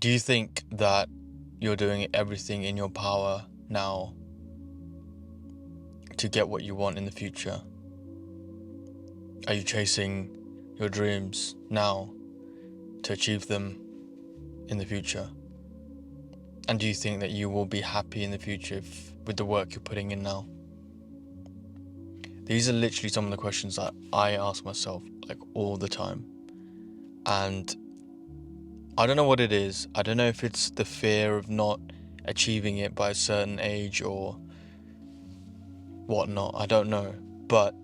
Do you think that you're doing everything in your power now to get what you want in the future? Are you chasing your dreams now to achieve them in the future? And do you think that you will be happy in the future with the work you're putting in now? These are literally some of the questions that I ask myself like all the time. And I don't know what it is. I don't know if it's the fear of not achieving it by a certain age or whatnot. I don't know. But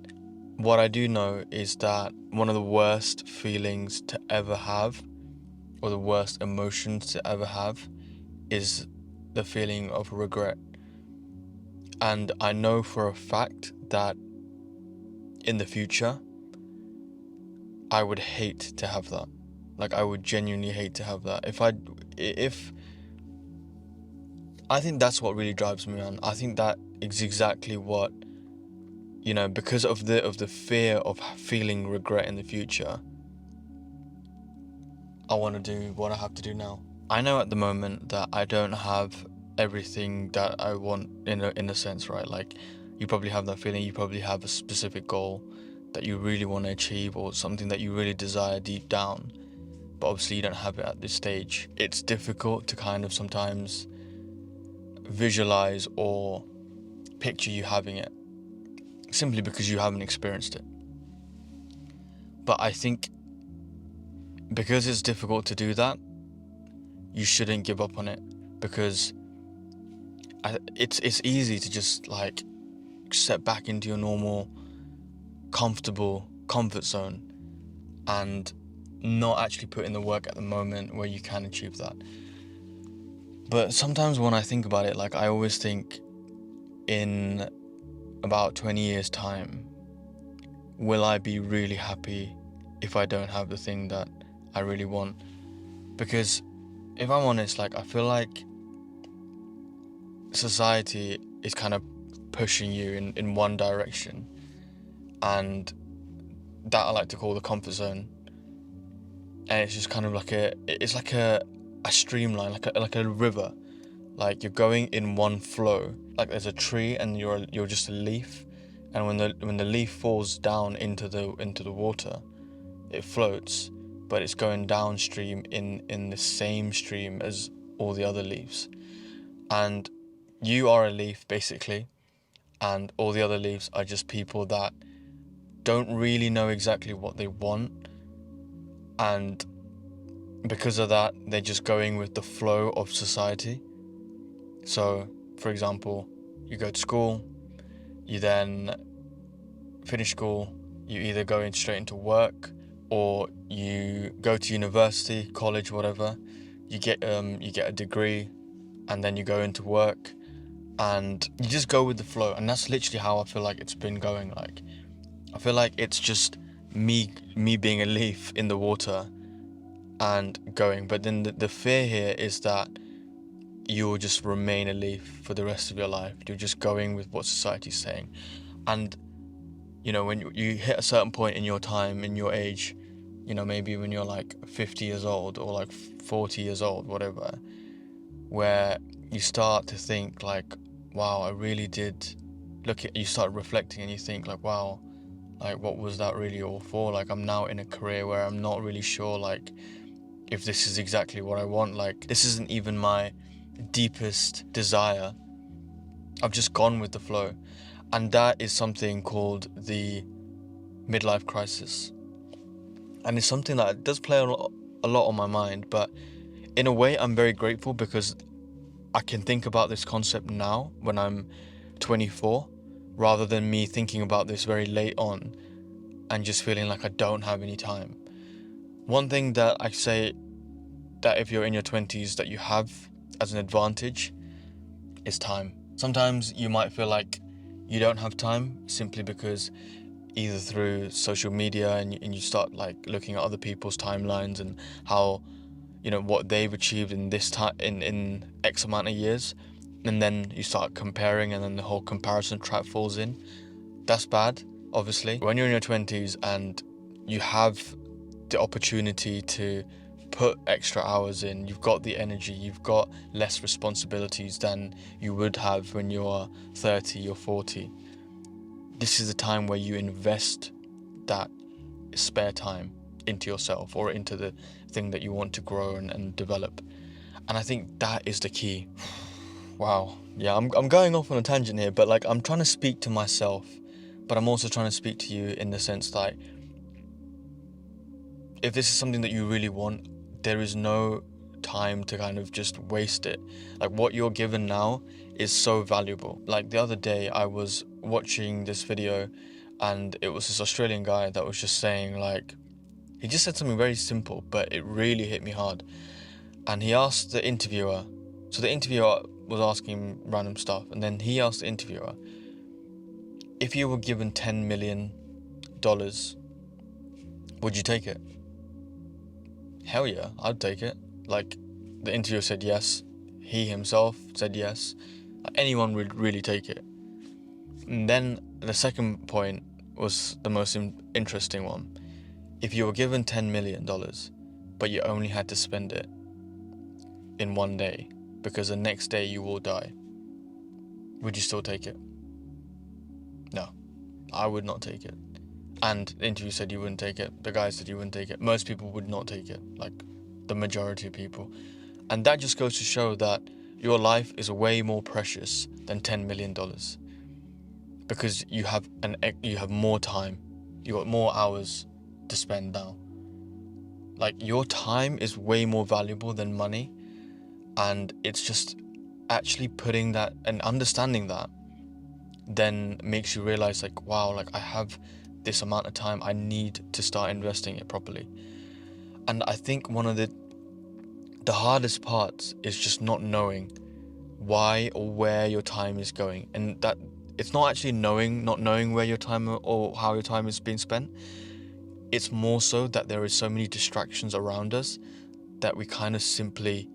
what I do know is that one of the worst feelings to ever have, or the worst emotions to ever have, is the feeling of regret. And I know for a fact that in the future, I would hate to have that. Like, I would genuinely hate to have that. If I think that's what really drives me on. I think that is exactly what, because of the fear of feeling regret in the future, I want to do what I have to do now. I know at the moment that I don't have everything that I want in a sense, right? Like, you probably have that feeling. You probably have a specific goal that you really want to achieve, or something that you really desire deep down, but obviously you don't have it at this stage. It's difficult to kind of sometimes visualize or picture you having it, simply because you haven't experienced it. But I think because it's difficult to do that, you shouldn't give up on it, because it's easy to just like step back into your normal, comfortable comfort zone and not actually put in the work at the moment where you can achieve that. But sometimes when I think about it, like, I always think, in about 20 years time, will I be really happy if I don't have the thing that I really want? Because if I'm honest, like, I feel like society is kind of pushing you in one direction, and that I like to call the comfort zone. And it's just kind of like a streamline, like a river. Like, you're going in one flow. Like, there's a tree and you're just a leaf, and when the leaf falls down into the water, it floats, but it's going downstream in the same stream as all the other leaves. And you are a leaf, basically, and all the other leaves are just people that don't really know exactly what they want, and because of that, they're just going with the flow of society. So, for example, you go to school, you then finish school, you either go straight into work, or you go to university, college, whatever. You get a degree, and then you go into work, and you just go with the flow. And that's literally how I feel like it's been going. Like, I feel like it's just me being a leaf in the water and going. But then the fear here is that you will just remain a leaf for the rest of your life. You're just going with what society's saying. And when you hit a certain point in your time, in your age, maybe when you're like 50 years old or like 40 years old, whatever, where you start to think like, wow, I really did you start reflecting, and you think like, wow, like, what was that really all for? Like, I'm now in a career where I'm not really sure, like, if this is exactly what I want. Like, this isn't even my deepest desire. I've just gone with the flow. And that is something called the midlife crisis. And it's something that does play a lot on my mind, but in a way I'm very grateful, because I can think about this concept now when I'm 24, rather than me thinking about this very late on and just feeling like I don't have any time. One thing that I say that if you're in your 20s that you have as an advantage is time. Sometimes you might feel like you don't have time simply because either through social media and you start like looking at other people's timelines and how, what they've achieved in this time in X amount of years, and then you start comparing, and then the whole comparison trap falls in. That's bad, obviously. When you're in your 20s and you have the opportunity to put extra hours in, you've got the energy, you've got less responsibilities than you would have when you're 30 or 40. This is the time where you invest that spare time into yourself or into the thing that you want to grow and develop. And I think that is the key. Wow. Yeah, I'm going off on a tangent here, but like I'm trying to speak to myself, but I'm also trying to speak to you in the sense that if this is something that you really want, there is no time to kind of just waste it. Like what you're given now is so valuable. Like the other day I was watching this video and it was this Australian guy that was just saying, like, he just said something very simple, but it really hit me hard. And he asked the interviewer, so the interviewer was asking him random stuff, and then he asked the interviewer, if you were given $10 million, would you take it? Hell yeah, I'd take it. Like, the interviewer said yes. He himself said yes. Like, anyone would really take it. And then the second point was the most interesting one. If you were given $10 million, but you only had to spend it in one day, because the next day you will die, would you still take it? No, I would not take it. And the interview said you wouldn't take it. The guy said you wouldn't take it. Most people would not take it, like the majority of people. And that just goes to show that your life is way more precious than $10 million, because you have more time, you got more hours to spend now. Like, your time is way more valuable than money, and it's just actually putting that and understanding that then makes you realize, like, wow, like I have this amount of time, I need to start investing it properly. And I think one of the hardest parts is just not knowing why or where your time is going, and that it's not actually not knowing where your time or how your time is being spent. It's more so that there is so many distractions around us that we kind of simply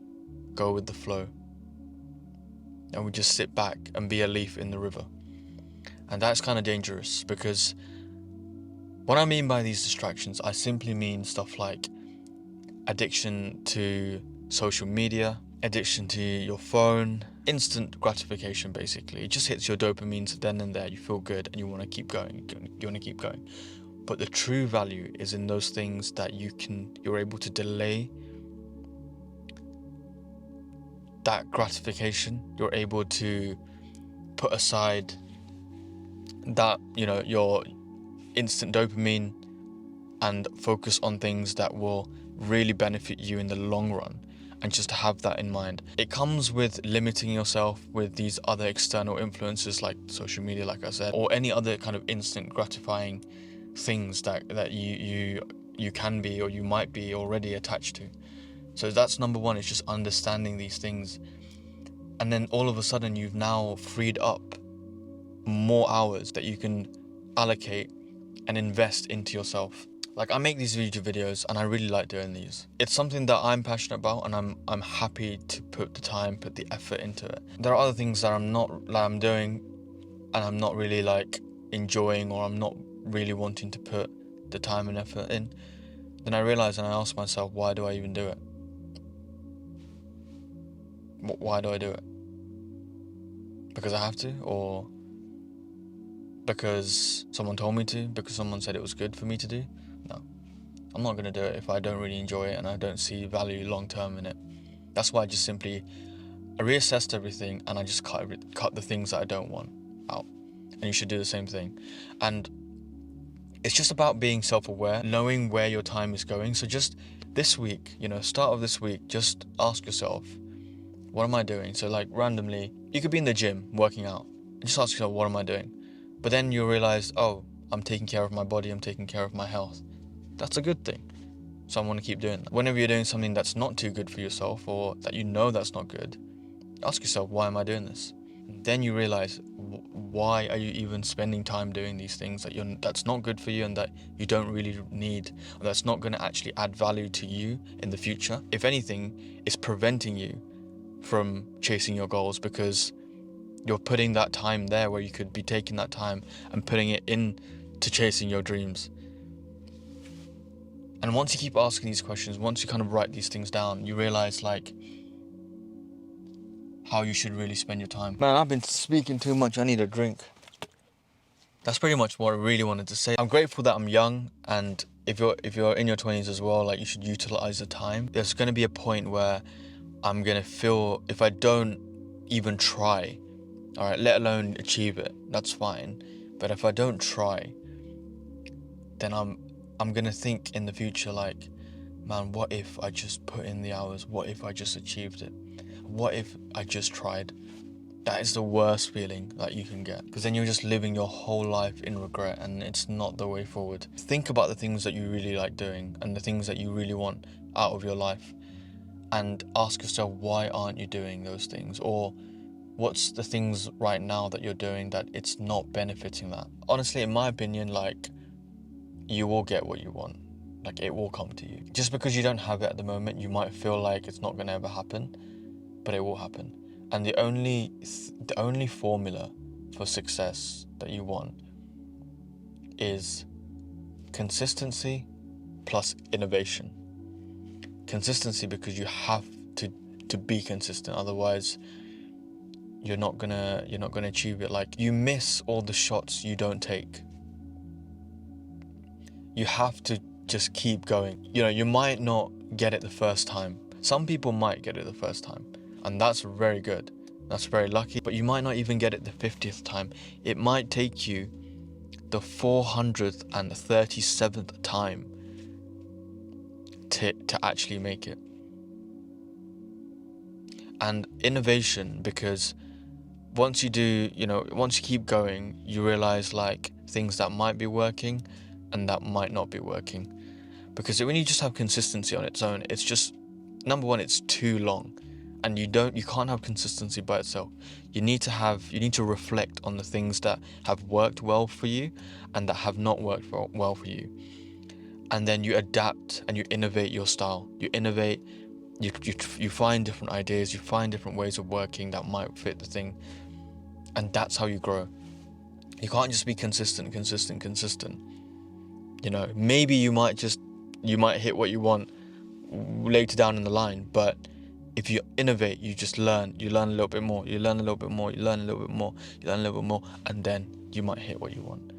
go with the flow, and we just sit back and be a leaf in the river. And that's kind of dangerous, because what I mean by these distractions, I simply mean stuff like addiction to social media, addiction to your phone, instant gratification. Basically, it just hits your dopamine then and there, you feel good and you want to keep going, but the true value is in those things that you're able to delay that gratification. You're able to put aside that, your instant dopamine, and focus on things that will really benefit you in the long run, and just have that in mind. It comes with limiting yourself with these other external influences like social media, like I said, or any other kind of instant gratifying things that you can be or you might be already attached to. So that's number one, is just understanding these things. And then all of a sudden you've now freed up more hours that you can allocate and invest into yourself. Like, I make these YouTube videos and I really like doing these. It's something that I'm passionate about, and I'm happy to put the time, put the effort into it. There are other things that I'm doing and I'm not really like enjoying, or I'm not really wanting to put the time and effort in. Then I realize and I ask myself, why do I even do it? Why do I do it? Because I have to, or because someone told me to, because someone said it was good for me to do? No, I'm not going to do it if I don't really enjoy it and I don't see value long term in it. That's why I reassessed everything, and I just cut the things that I don't want out. And you should do the same thing. And it's just about being self-aware, knowing where your time is going. So just this week, start of this week, just ask yourself, what am I doing? So like randomly, you could be in the gym working out, and just ask yourself, what am I doing? But then you realize, oh, I'm taking care of my body, I'm taking care of my health. That's a good thing. So I want to keep doing that. Whenever you're doing something that's not too good for yourself, or that that's not good, ask yourself, why am I doing this? Then you realize, why are you even spending time doing these things that's not good for you, and that you don't really need, or that's not going to actually add value to you in the future. If anything, it's preventing you from chasing your goals, because you're putting that time there where you could be taking that time and putting it in to chasing your dreams. And once you keep asking these questions, once you kind of write these things down, you realize like how you should really spend your time. Man, I've been speaking too much. I need a drink. That's pretty much what I really wanted to say. I'm grateful that I'm young, and if you're in your 20s as well, like, you should utilize the time. There's going to be a point where I'm going to feel, if I don't even try, all right, let alone achieve it, that's fine. But if I don't try, then I'm going to think in the future like, man, what if I just put in the hours? What if I just achieved it? What if I just tried? That is the worst feeling that you can get, because then you're just living your whole life in regret, and it's not the way forward. Think about the things that you really like doing and the things that you really want out of your life, and ask yourself, why aren't you doing those things? Or what's the things right now that you're doing that it's not benefiting that? Honestly, in my opinion, like, you will get what you want. Like, it will come to you. Just because you don't have it at the moment, you might feel like it's not going to ever happen, but it will happen. And the only formula for success that you want is consistency plus innovation. Consistency, because you have to be consistent, otherwise you're not gonna achieve it. Like, you miss all the shots you don't take. You have to just keep going. You know, you might not get it the first time. Some people might get it the first time, and that's very good. That's very lucky. But you might not even get it the 50th time. It might take you the 437th time to actually make it. And innovation, because once you keep going, you realize like things that might be working and that might not be working. Because when you just have consistency on its own, it's just, number one, it's too long. And you can't have consistency by itself. You need to reflect on the things that have worked well for you and that have not worked well for you. And then you adapt and you innovate your style. You innovate, you find different ideas, you find different ways of working that might fit the thing. And that's how you grow. You can't just be consistent. You know, maybe you might hit what you want later down in the line, but if you innovate, you just learn. You learn a little bit more. You learn a little bit more. You learn a little bit more. You learn a little bit more, and then you might hit what you want.